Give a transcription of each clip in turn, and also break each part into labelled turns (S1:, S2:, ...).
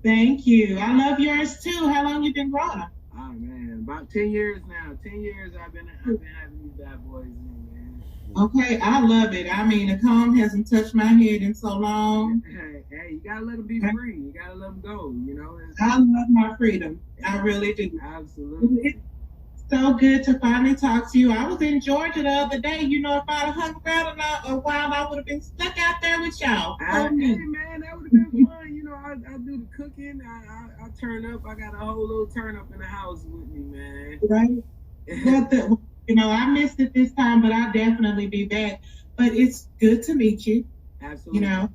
S1: Thank you. I love yours too. How long you been growing?
S2: Oh man, about 10 years now. 10 years I've been having these bad boys in, man.
S1: Okay, I love it. I mean, the comb hasn't touched my head in so long.
S2: Hey, you gotta let them be free. You gotta let them go. You know,
S1: I love my freedom. I
S2: yeah,
S1: really do. It's
S2: absolutely.
S1: so good to finally talk to you. I was in Georgia the other day. You know, if I'd have hung around a while, I would have been stuck out there with y'all. Oh,
S2: Hey
S1: me.
S2: man, that would have been fun. You know, I do the cooking. I turn up. I got a whole little turn up in the house with me, man.
S1: Right? But I missed it this time, but I'll definitely be back. But it's good to meet you, you
S2: Absolutely.
S1: know.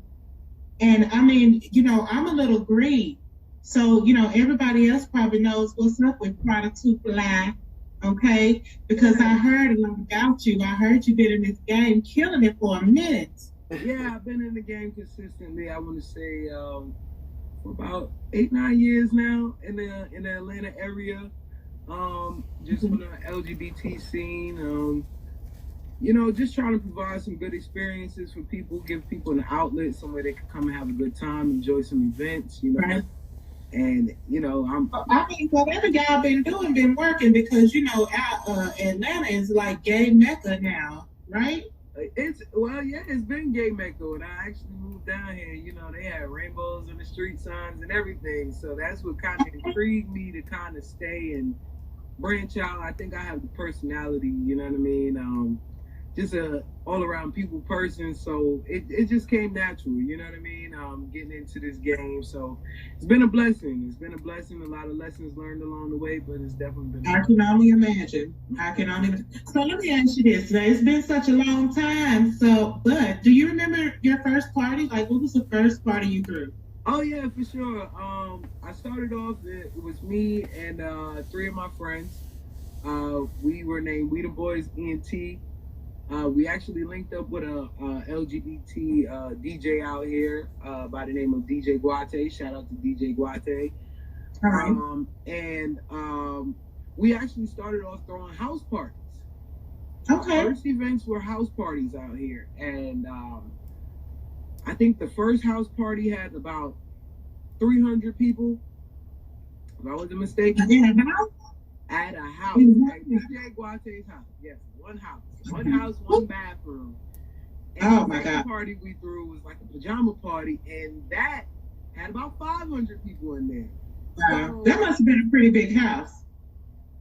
S1: And I mean, I'm a little green. So, everybody else probably knows what's up with Prada2Fly, okay? Because I
S2: Yeah,
S1: heard a lot about you. I heard you've been in this game killing it for a minute.
S2: yeah. I've been in the game consistently. I want to say for about 8, 9 years now in the Atlanta area. Just on the LGBT scene. Just trying to provide some good experiences for people, give people an outlet somewhere they can come and have a good time, enjoy some events.
S1: Right.
S2: And
S1: I mean, whatever y'all been doing been working because, Atlanta is like gay Mecca now, right?
S2: it's well, yeah, it's been gay Mecca. When I actually moved down here, they had rainbows on the street signs and everything. So that's what kind of intrigued me to kind of stay and branch out. I think I have the personality, you know what I mean? Just a all around people person. So it just came natural, you know what I mean? Getting into this game. So it's been a blessing. It's been a blessing. A lot of lessons learned along the way, but it's definitely been a
S1: I
S2: blessing.
S1: can only imagine. I can only. So let me ask you this. Now, it's been such a long time. So, but do you remember your first party? Like, what was the first party you threw?
S2: Oh yeah, for sure. I started off. It was me and three of my friends. We were named We the Boys ENT. We actually linked up with a LGBT DJ out here by the name of DJ Guate. Shout out to DJ Guate.
S1: All right.
S2: And we actually started off throwing house parties. Our
S1: Okay.
S2: first events were house parties out here, and I think the first house party had about 300 people, if I wasn't mistaken,
S1: In a house?
S2: at a house at
S1: Mhm.
S2: DJ Guate's house. Yes, one house, one bathroom. And the
S1: Oh my
S2: second
S1: God.
S2: party we threw was like a pajama party, and that had about 500 people in there.
S1: Wow.
S2: So
S1: That must have been a pretty big house.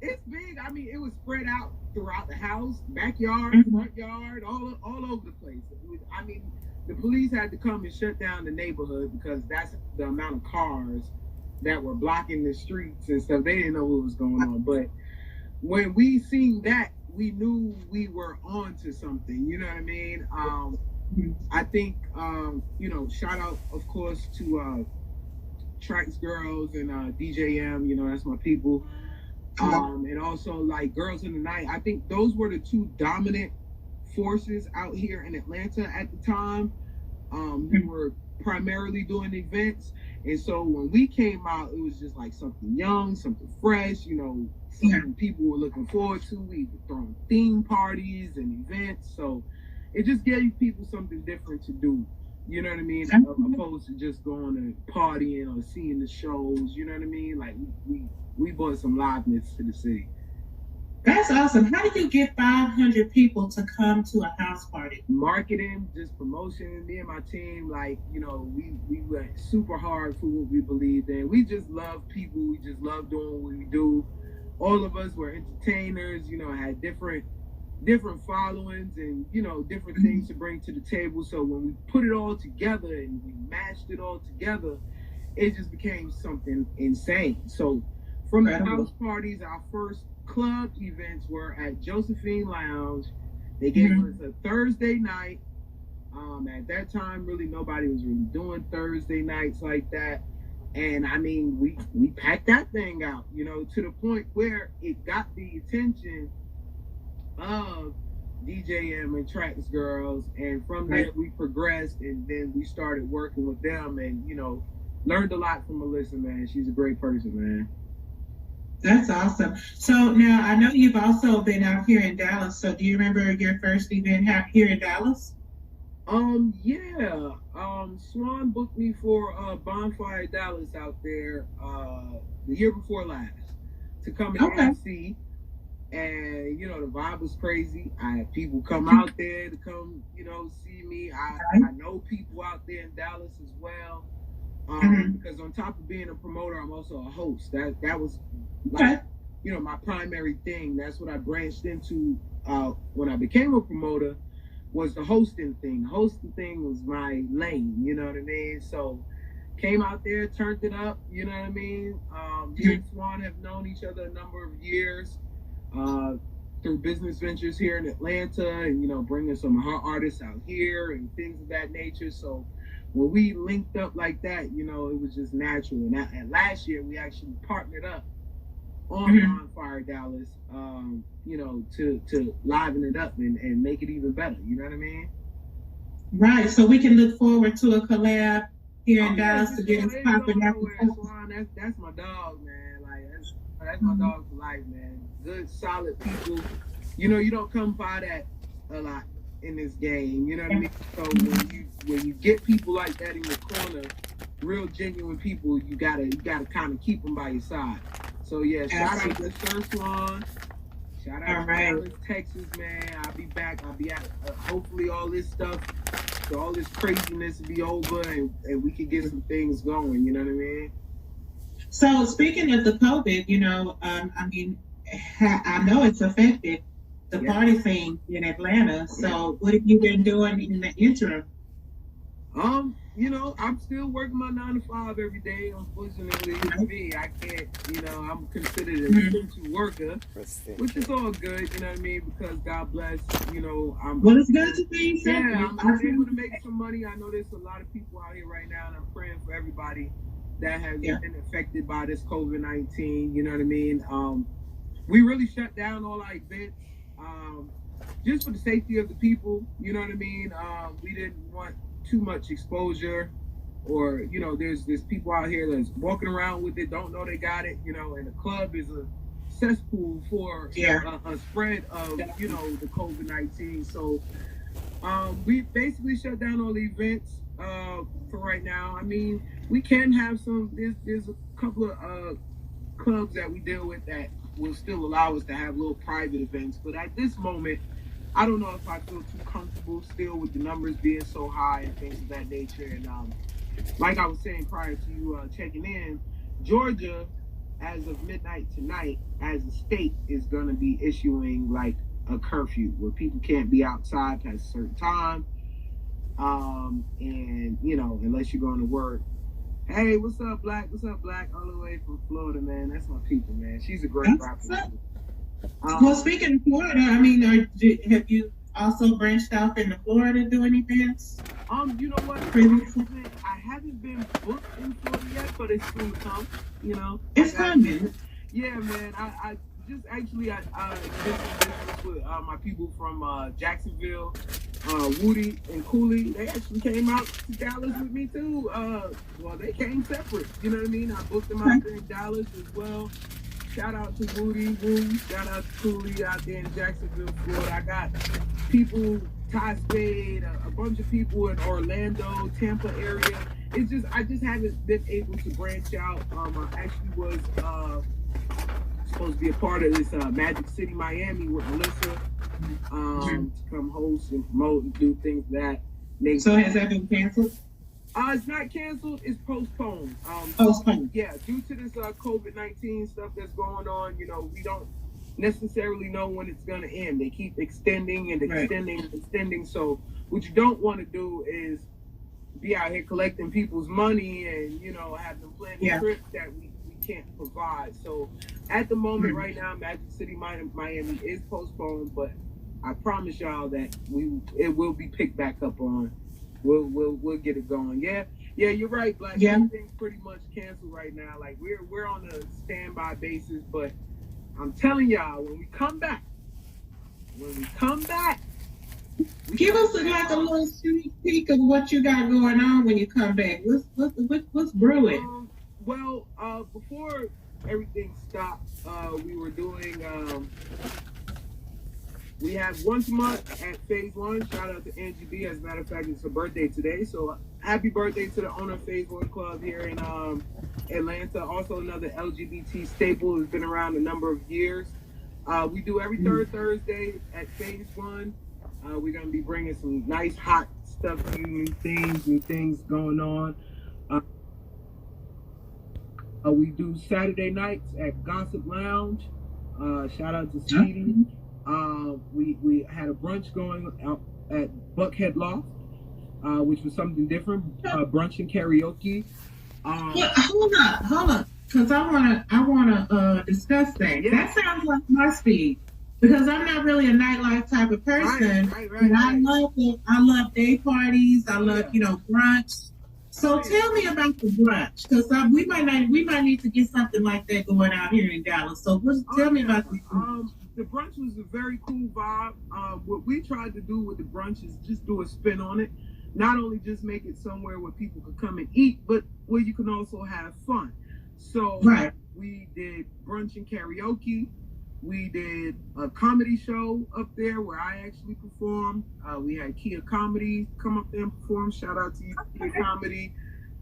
S2: it's big. I mean, it was spread out throughout the house, backyard,
S1: Mhm.
S2: front yard, all over the place. I mean, the police had to come and shut down the neighborhood because that's the amount of cars that were blocking the streets and stuff. They didn't know what was going on. But when we seen that, we knew we were on to something. You know what I mean? I think shout out of course to Tracks Girls and DJM. That's my people. And also like Girls in the Night. I think those were the two dominant forces out here in Atlanta at the time. Who were primarily doing events. And so when we came out, it was just like something young, something fresh,
S1: Yeah.
S2: something people were looking forward to. We were throwing theme parties and events. So it just gave people something different to do. You know what I mean? Opposed to just going to partying or seeing the shows. You know what I mean? Like we brought some liveness to the city.
S1: That's awesome. How do you get 500 people to come to a house party?
S2: Marketing, just promotion. Me and my team, like we went super hard for what we believed in. We just love people. We just love doing what we do. All of us were entertainers. Had different followings and different things to bring to the table. So when we put it all together and we mashed it all together, it just became something insane. So from the
S1: Incredible.
S2: house parties, our first club events were at Josephine Lounge. They gave us
S1: Mhm.
S2: a Thursday night. At that time, really nobody was really doing Thursday nights like that. And I mean, we packed that thing out, to the point where it got the attention of DJM and Tracks Girls. And from there,
S1: Right.
S2: we progressed, and then we started working with them, and learned a lot from Melissa. Man, she's a great person, man.
S1: That's awesome. So now I know you've also been out here in Dallas. So do you remember your first event here in Dallas?
S2: Yeah. Swan booked me for Bonfire Dallas out there the year before last to come and
S1: Okay.
S2: MC. And the vibe was crazy. I had people come out there to come, see me. I know people out there in Dallas as well. Because on top of being a promoter, I'm also a host. That was like, my primary thing. That's what I branched into when I became a promoter, was the hosting thing. The hosting thing was my lane, you know what I mean? So came out there, turned it up, you know what I mean? Me and Swan have known each other a number of years through business ventures here in Atlanta, and bringing some of her artists out here and things of that nature. So when we linked up like that, it was just natural. And last year we actually partnered up on Bonfire Dallas, to liven it up and make it even better. You know what I mean?
S1: Right. So we can look forward to a collab here in Dallas to get us popping up.
S2: That's my dog, man. Like that's my dog for life, man. Good, solid people. You don't come by that a lot in this game. You know what I mean? So when you get people like that in your corner, real genuine people, you gotta kind of keep them by your side. So yeah, shout out to Sir Swan. Shout out to Dallas, Texas, man. I'll be back. I'll be at hopefully all this stuff, so all this craziness will be over, and we can get some things going. You know what I mean?
S1: So speaking of the COVID, I mean, I know it's affected the party scene in Atlanta. So what have you been doing in the interim?
S2: I'm still working my 9 to 5 every day. Unfortunately, for me, I can't. I'm considered an essential worker, which is all good. You know what I mean? Because God bless.
S1: Well, it's good to be.
S2: I'm able to make some money. I know there's a lot of people out here right now, and I'm praying for everybody that has been affected by this COVID-19. You know what I mean? We really shut down all our events. Just for the safety of the people. You know what I mean? We didn't want too much exposure, or there's people out here that's walking around with it, don't know they got it, and the club is a cesspool for a spread of the COVID-19. So we basically shut down all the events for right now. I mean, we can have there's a couple of clubs that we deal with that will still allow us to have little private events, but at this moment I don't know if I feel too comfortable still with the numbers being so high and things of that nature. And like I was saying prior to you checking in, Georgia, as of midnight tonight, as a state, is going to be issuing like a curfew where people can't be outside past a certain time. And unless you're going to work. Hey, what's up, Black? What's up, Black? All the way from Florida, man. That's my people, man. She's a great rapper.
S1: Well, speaking of Florida, I mean, have you also branched out into Florida doing events?
S2: You know what? I haven't been booked in Florida yet, but it's soon to come.
S1: It's coming.
S2: Yeah, man. I just actually I did some business with my people from Jacksonville, Woody and Cooley. They actually came out to Dallas with me too. Well, they came separate. You know what I mean? I booked them out there in Dallas as well. Shout out to Woody, shout out to Cooley out there in Jacksonville, Florida. I got people, Ty Spade, a bunch of people in Orlando, Tampa area. It's just, I just haven't been able to branch out. I actually was supposed to be a part of this Magic City, Miami with Melissa to come host and promote and do things that.
S1: So has that been canceled?
S2: It's not canceled. It's postponed.
S1: Postponed.
S2: Yeah, due to this COVID-19 stuff that's going on, we don't necessarily know when it's going to end. They keep extending and extending and extending. So what you don't want to do is be out here collecting people's money and, have them planning trips that we can't provide. So at the moment right now, Magic City, Miami is postponed, but I promise y'all that it will be picked back up on. We'll get it going. Yeah, you're right, Black. Everything's pretty much canceled right now. Like we're on a standby basis, but I'm telling y'all, when we come back,
S1: give us like a little sneak peek of what you got going on when you come back. What's brewing?
S2: Before everything stopped, we were doing We have once a month at Phase One. Shout out to Angie B. As a matter of fact, it's her birthday today. So happy birthday to the owner of Phase One Club here in Atlanta. Also another LGBT staple has been around a number of years. We do every third Thursday at Phase One. We're going to be bringing some nice hot stuff to you, new things going on. We do Saturday nights at Gossip Lounge. Shout out to Speedy. We had a brunch going out at Buckhead Loft, which was something different. Brunch and karaoke.
S1: Hold up, because I wanna discuss that. Yeah. That sounds like my speed, because I'm not really a nightlife type of person. Right. And I love day parties. I love brunch. So tell me about the brunch, because we might need to get something like that going out here in Dallas. So tell me about the brunch.
S2: The brunch was a very cool vibe. What we tried to do with the brunch is just do a spin on it. Not only just make it somewhere where people could come and eat, but where you can also have fun. So we did brunch and karaoke. We did a comedy show up there where I actually performed. We had Kia Comedy come up there and perform. Shout out to you, Kia Comedy.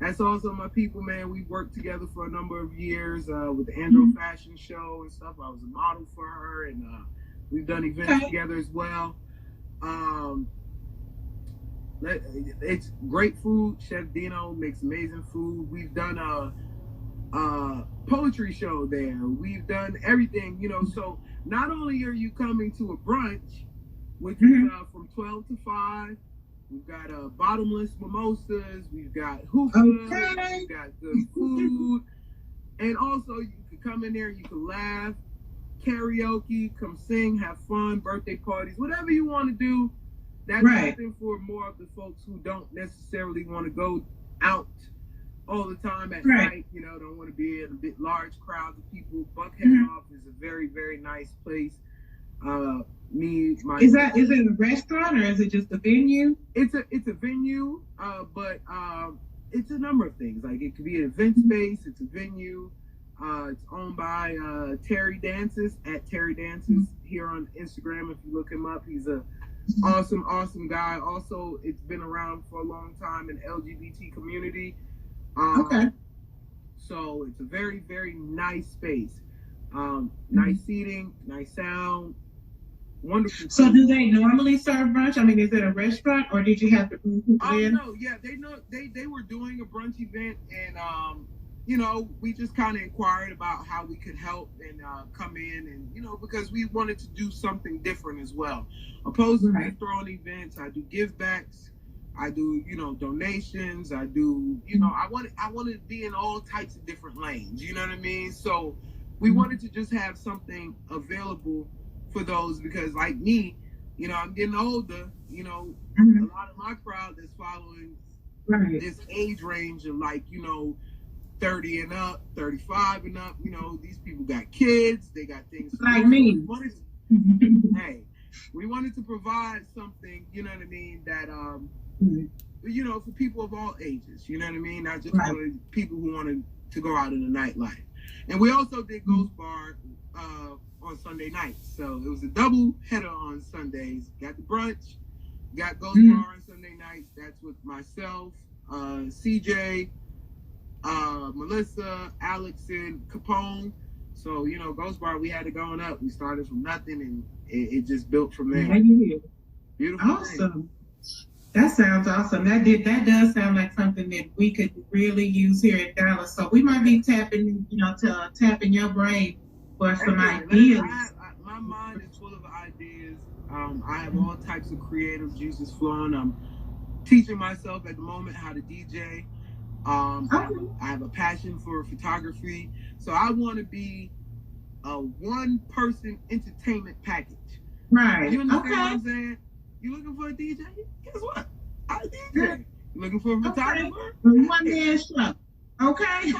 S2: That's also my people, man. We worked together for a number of years with the Andro Fashion Show and stuff. I was a model for her, and we've done events together as well. It's great food. Chef Dino makes amazing food. We've done a poetry show there. We've done everything, So not only are you coming to a brunch, which is from 12 to 5, we've got bottomless mimosas, we've got hookah, we've got good food, and also you can come in there, you can laugh, karaoke, come sing, have fun, birthday parties, whatever you want to do. That's something for more of the folks who don't necessarily want to go out all the time at night, don't want to be in a bit large crowds of people. Buckhead Off is a very, very nice place.
S1: Is it a restaurant or is it just a venue?
S2: It's a venue, but it's a number of things. Like it could be an event space, it's a venue. It's owned by Terry Dances at Terry Dances here on Instagram. If you look him up, he's a awesome guy. Also, it's been around for a long time in the LGBT community. So it's a very, very nice space. Nice seating, nice sound, wonderful.
S1: So do they normally serve brunch? I mean, is it a restaurant or did you have to bring people in?
S2: No, yeah, they were doing a brunch event, and we just kind of inquired about how we could help and come in, and because we wanted to do something different as well. Opposed to just throwing events, I do give backs, I do donations, I do I wanted to be in all types of different lanes. You know what I mean? So we wanted to just have something available for those, because like me, I'm getting older. A lot of my crowd that's following this age range of 30 and up, 35 and up. These people got kids, they got things
S1: like me.
S2: Hey, we wanted to provide something, that for people of all ages, not just for people who wanted to go out in the nightlife. And we also did Ghost Bar on Sunday nights, so it was a double header on Sundays. Got the brunch, got Ghost Bar on Sunday nights. That's with myself, CJ, Melissa, Alex, and Capone. So Ghost Bar, we had it going up. We started from nothing, and it just built from there. Beautiful.
S1: Awesome. Thing. That sounds awesome. That does sound like something that we could really use here in Dallas. So we might be tapping your brain for some ideas.
S2: My mind is full of ideas. I have all types of creative juices flowing. I'm teaching myself at the moment how to DJ. I have a passion for photography. So I want to be a one-person entertainment package.
S1: Right.
S2: You understand what I'm saying? You looking for a DJ? Guess what? I DJ. You looking for a photographer?
S1: One man show. Okay.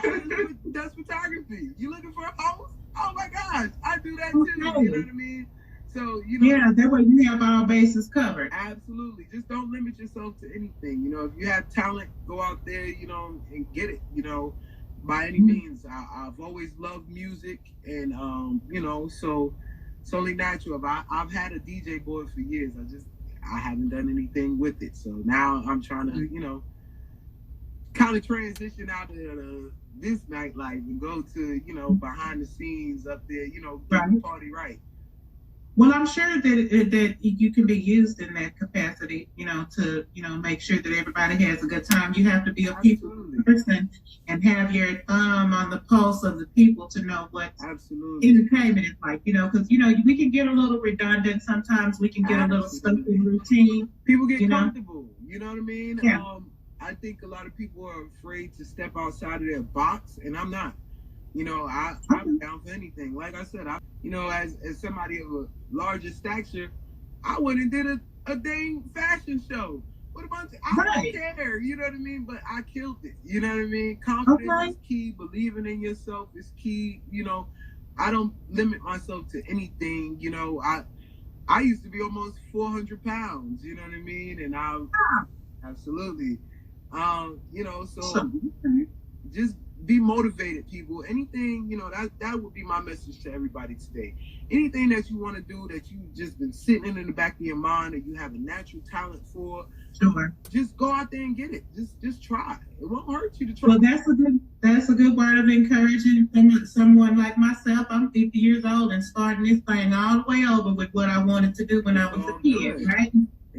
S2: That's photography. You looking for a host? Oh my gosh, I do that too. You know what I mean? So
S1: that way you have all bases covered.
S2: Absolutely. Just don't limit yourself to anything. If you have talent, go out there, and get it. By any means. I've always loved music, and so it's only natural. I've had a DJ board for years. I haven't done anything with it. So now I'm trying to, you know, kind of transition out of this nightlife and go to, you know, behind the scenes up there, you know, get the party right.
S1: Well, I'm sure that you can be used in that capacity, you know, to, you know, make sure that everybody has a good time. You have to be a people person and have your thumb on the pulse of the people to know what entertainment is like, you know, because, you know, we can get a little redundant. Sometimes we can get a little stuck in routine.
S2: People get comfortable, you know what I mean?
S1: Yeah.
S2: I think a lot of people are afraid to step outside of their box, and I'm not. You know, I'm down for anything. Like I said, you know, as somebody of a larger stature, I went and did a dang fashion show with a bunch of, I don't care, you know what I mean? But I killed it, you know what I mean? Confidence is key, believing in yourself is key, you know. I don't limit myself to anything, you know. I used to be almost 400 pounds, you know what I mean? And absolutely. You know, so just be motivated, people. Anything, you know, that would be my message to everybody today. Anything that you want to do that you've just been sitting in the back of your mind that you have a natural talent for, just go out there and get it. Just try. It won't hurt you to try.
S1: Well, that's a good word of encouraging from someone like myself. I'm 50 years old and starting this thing all the way over with what I wanted to do when I was a kid, right?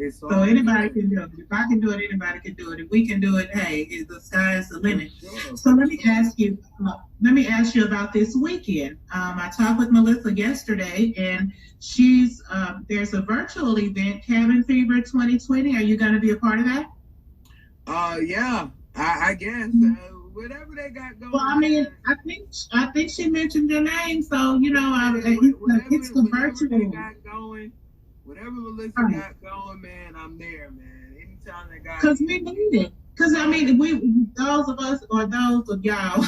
S1: So anybody can do it. If I can do it, anybody can do it. If we can do it, hey, the sky is the limit. So let me ask you about this weekend. I talked with Melissa yesterday, and there's a virtual event, Cabin Fever 2020. Are you going to be a part of that?
S2: Yeah, I guess. Whatever they got going.
S1: Well, I mean, I think she mentioned your name, so you know, it's the virtual.
S2: They got going. Whatever Melissa got going, man, I'm there, man. Anytime they got.
S1: Because we need it. Because I mean, those of us or those of y'all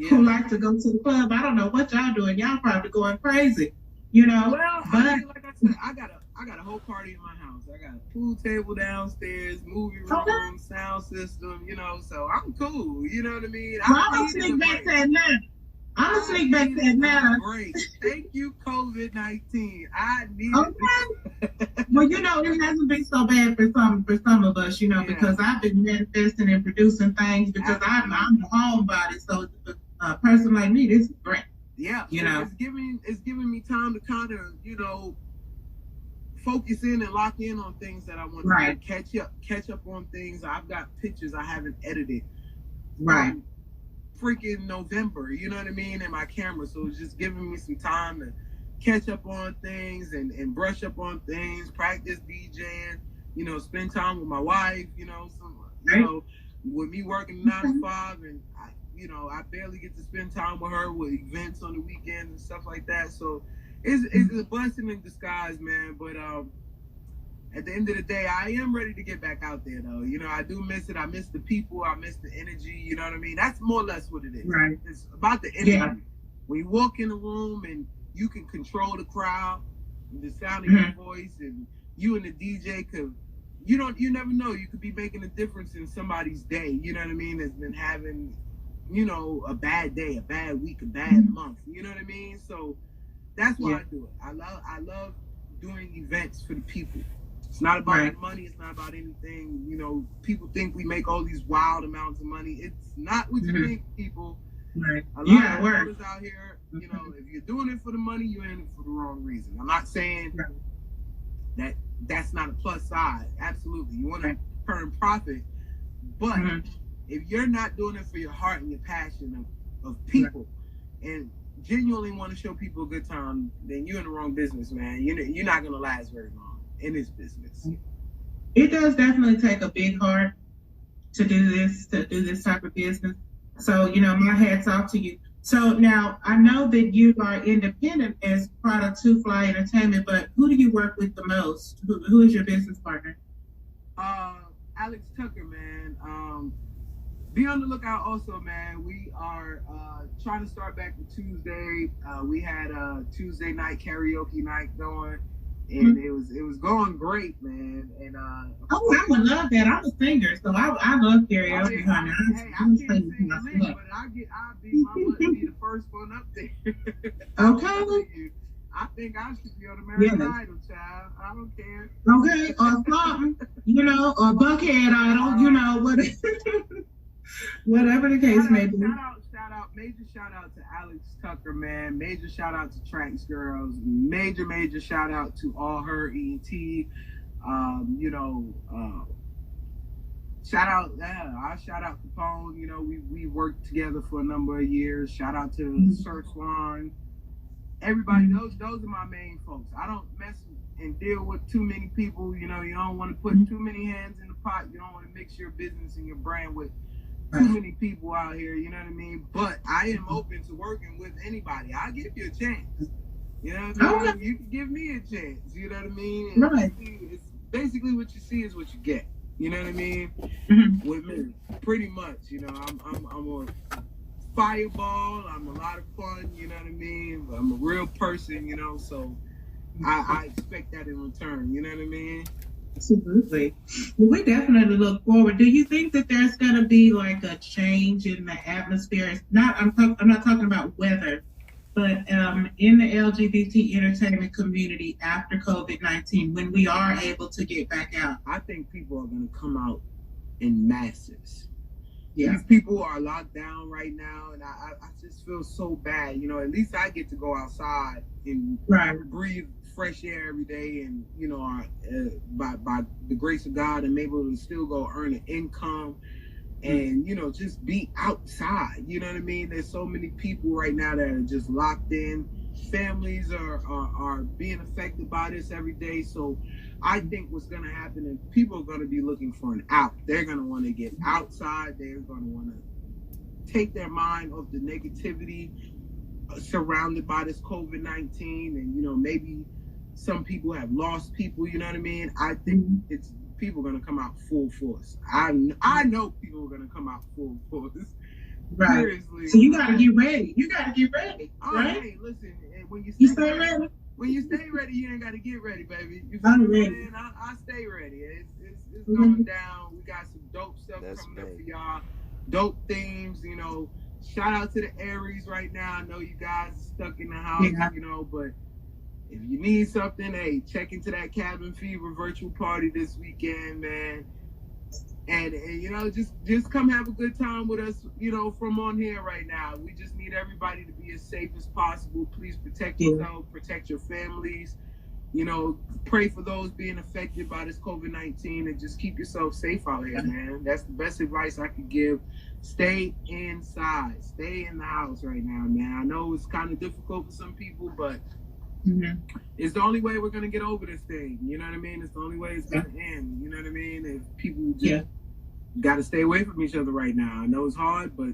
S1: who like to go to the club, I don't know what y'all doing. Y'all probably going crazy, you know.
S2: Well, but I mean, like I said, I got a whole party in my house. I got a pool table downstairs, movie room, sound system, you know. So I'm cool. You know what I mean?
S1: Well, I'm gonna sneak back that now. I'm gonna sneak back that now.
S2: Great. Thank you, COVID-19. I need
S1: it. Well, you know, it hasn't been so bad for some of us, you know, because I've been manifesting and producing things because I'm a homebody. So a person like me, this is great.
S2: Yeah,
S1: you know,
S2: it's giving me time to kind of, you know, focus in and lock in on things that I want to catch up on things. I've got pictures I haven't edited. Freaking November, you know what I mean, in my camera. So it's just giving me some time to catch up on things and brush up on things, practice DJing, you know, spend time with my wife, you know, you know, with me working 9 to 5, and I barely get to spend time with her with events on the weekends and stuff like that. So it's a blessing in disguise, man. But at the end of the day, I am ready to get back out there, though. You know, I do miss it. I miss the people. I miss the energy. You know what I mean? That's more or less what it is.
S1: Right.
S2: It's about the energy. Yeah. When you walk in a room and you can control the crowd, the sound of your voice, and you and the DJ could, you never know. You could be making a difference in somebody's day. You know what I mean? That's been having, you know, a bad day, a bad week, a bad month. You know what I mean? So that's why I do it. I love doing events for the people. It's not about money. It's not about anything. You know, people think we make all these wild amounts of money. It's not what you think, people.
S1: Right.
S2: A lot of artists out here, you know, if you're doing it for the money, you're in it for the wrong reason. I'm not saying that that's not a plus side. Absolutely. You want to earn profit. But if you're not doing it for your heart and your passion of people and genuinely want to show people a good time, then you're in the wrong business, man. You're not going to last very long in this business.
S1: It does definitely take a big heart to do this type of business. So, you know, my hat's off to you. So now I know that you are independent as Prada2Flyent Entertainment, but who do you work with the most? Who is your business partner?
S2: Alex Tucker, man. Be on the lookout also, man. We are trying to start back with Tuesday. We had a Tuesday night karaoke night going. And it was going great, man. And
S1: I would love that. I'm a singer, so I love karaoke, honey.
S2: I can't sing the link, but I'll be the first one up there.
S1: Okay.
S2: I think I should be on American Idol, child. I don't care.
S1: Okay, or something, or Buckhead Idol, whatever the case may be.
S2: Major shout out to Alex Tucker, man. Major shout out to Tracks Girls. Major shout out to all her ET. I shout out Capone. We worked together for a number of years. Shout out to Sir Swan. Everybody, those are my main folks. I don't mess and deal with too many people. You don't want to put too many hands in the pot. You don't want to mix your business and your brand with too many people out here. You know what I mean? But I am open to working with anybody. I'll give you a chance. You know what I mean? Okay. You can give me a chance. You know what I mean? And
S1: right.
S2: It's basically what you see is what you get. You know what I mean? With me, pretty much. I'm a fireball. I'm a lot of fun. You know what I mean? I'm a real person. So I expect that in return. You know what I mean?
S1: Absolutely. Well, we definitely look forward. Do you think that there's going to be like a change in the atmosphere? I'm not talking about weather, but in the LGBT entertainment community after COVID-19, when we are able to get back out?
S2: I think people are going to come out in masses.
S1: Yeah.
S2: These people are locked down right now, and I just feel so bad. At least I get to go outside and breathe fresh air every day, and by the grace of God, I'm able to still go earn an income, and just be outside. You know what I mean? There's so many people right now that are just locked in. Families are being affected by this every day. So I think what's going to happen is people are going to be looking for an out. They're going to want to get outside. They're going to want to take their mind off the negativity surrounded by this COVID-19, and maybe some people have lost people. You know what I mean? I think it's people are going to come out full force. I know people are going to come out full force.
S1: Right.
S2: Seriously.
S1: So you got to get ready.
S2: Oh,
S1: right?
S2: Hey, listen. When you
S1: stay ready.
S2: When you stay ready, you ain't got to get ready, baby. You feel me, man? I stay ready. It's going down. We got some dope stuff coming up for y'all. Dope themes, Shout out to the Aries right now. I know you guys are stuck in the house, but if you need something, hey, check into that Cabin Fever virtual party this weekend, man. And just come have a good time with us, from on here right now. We just need everybody to be as safe as possible. Please protect yourself, protect your families. Pray for those being affected by this COVID-19, and just keep yourself safe out here, man. That's the best advice I could give. Stay inside. Stay in the house right now, man. I know it's kind of difficult for some people, but it's the only way we're going to get over this thing. You know what I mean? It's the only way it's going to end. You know what I mean? If people just got to stay away from each other right now. I know it's hard, but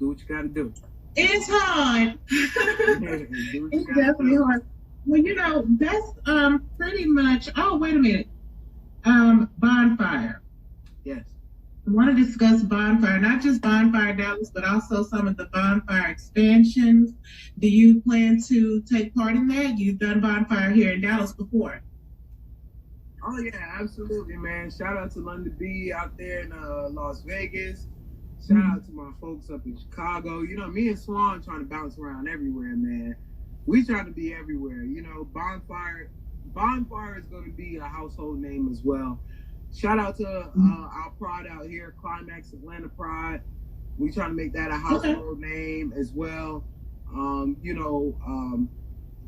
S2: do what you got to do.
S1: It's hard. It's definitely hard. Well, that's pretty much. Oh, wait a minute. Bonfire.
S2: Yes.
S1: I want to discuss Bonfire, not just Bonfire Dallas, but also some of the Bonfire expansions. Do you plan to take part in that? You've done Bonfire here in Dallas before.
S2: Oh, yeah, absolutely, man. Shout out to London B out there in Las Vegas. Shout out to my folks up in Chicago. Me and Swan trying to bounce around everywhere, man. We trying to be everywhere. Bonfire is going to be a household name as well. Shout out to our pride out here, Climax Atlanta Pride. We trying to make that a household name as well.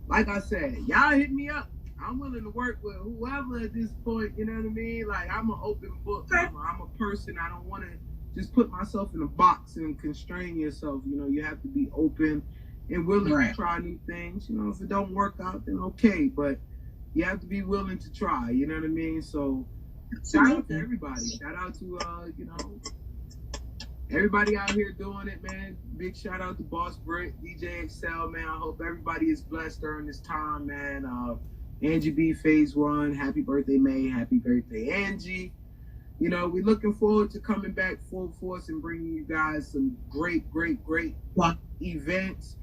S2: Like I said, y'all hit me up. I'm willing to work with whoever at this point. You know what I mean? Like, I'm an open book. I'm a person. I don't want to just put myself in a box and constrain yourself. You have to be open and willing to try new things. If it don't work out, then okay. But you have to be willing to try. You know what I mean? So shout out to everybody. Shout out to everybody out here doing it, man. Big shout out to Boss Britt, DJ Excel, man. I hope everybody is blessed during this time, man. Angie B, Phase 1. Happy birthday, May. Happy birthday, Angie. We're looking forward to coming back full force and bringing you guys some great events.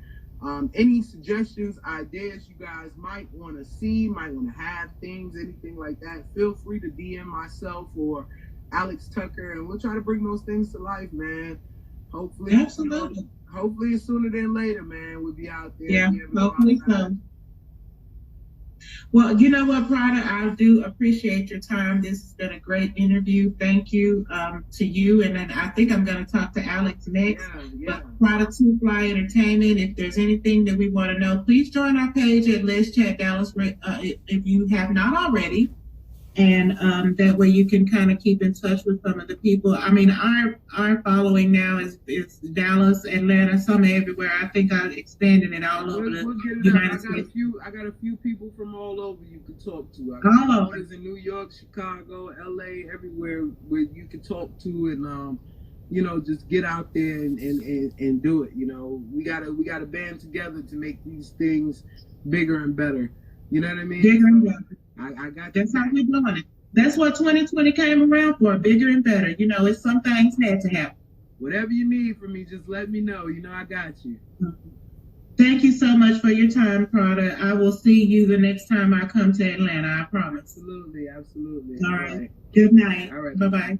S2: Any suggestions, ideas you guys might want to see, might want to have things, anything like that, feel free to DM myself or Alex Tucker, and we'll try to bring those things to life, man. Hopefully,
S1: absolutely.
S2: Hopefully sooner than later, man. We'll be out there.
S1: Yeah, hopefully so. Well, you know what, Prada, I do appreciate your time. This has been a great interview. Thank you to you. And then I think I'm going to talk to Alex next.
S2: Yeah.
S1: But Prada2Fly Entertainment, if there's anything that we want to know, please join our page at Lez Chat Dallas if you have not already. And that way you can kind of keep in touch with some of the people. I mean, our following now is Dallas, Atlanta, some everywhere. I think I expanded it all over the United States.
S2: I got a few people from all over you can talk to. I
S1: got
S2: all over. In New York, Chicago, LA, everywhere where you can talk to, and you know, just get out there and do it. You know, we gotta band together to make these things bigger and better. You know what I mean?
S1: Bigger and better.
S2: I got
S1: That's how we're doing it. That's what 2020 came around for, bigger and better. You know, it's some things had to happen.
S2: Whatever you need from me, just let me know. You know, I got you.
S1: Thank you so much for your time, Prada. I will see you the next time I come to Atlanta, I promise.
S2: Absolutely.
S1: All right. Good night.
S2: All right.
S1: Bye-bye.